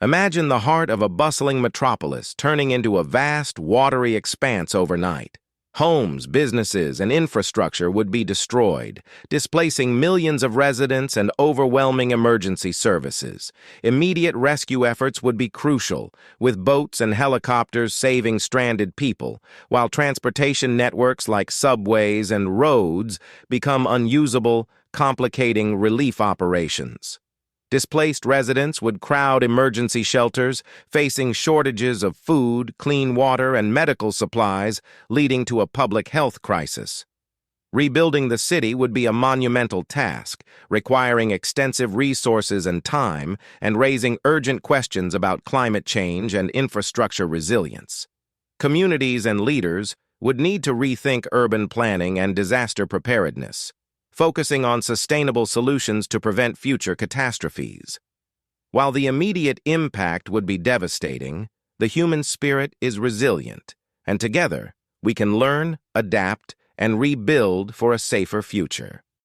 Imagine the heart of a bustling metropolis turning into a vast, watery expanse overnight. Homes, businesses, and infrastructure would be destroyed, displacing millions of residents and overwhelming emergency services. Immediate rescue efforts would be crucial, with boats and helicopters saving stranded people, while transportation networks like subways and roads become unusable, complicating relief operations. Displaced residents would crowd emergency shelters, facing shortages of food, clean water, and medical supplies, leading to a public health crisis. Rebuilding the city would be a monumental task, requiring extensive resources and time, and raising urgent questions about climate change and infrastructure resilience. Communities and leaders would need to rethink urban planning and disaster preparedness, focusing on sustainable solutions to prevent future catastrophes. While the immediate impact would be devastating, the human spirit is resilient, and together we can learn, adapt, and rebuild for a safer future.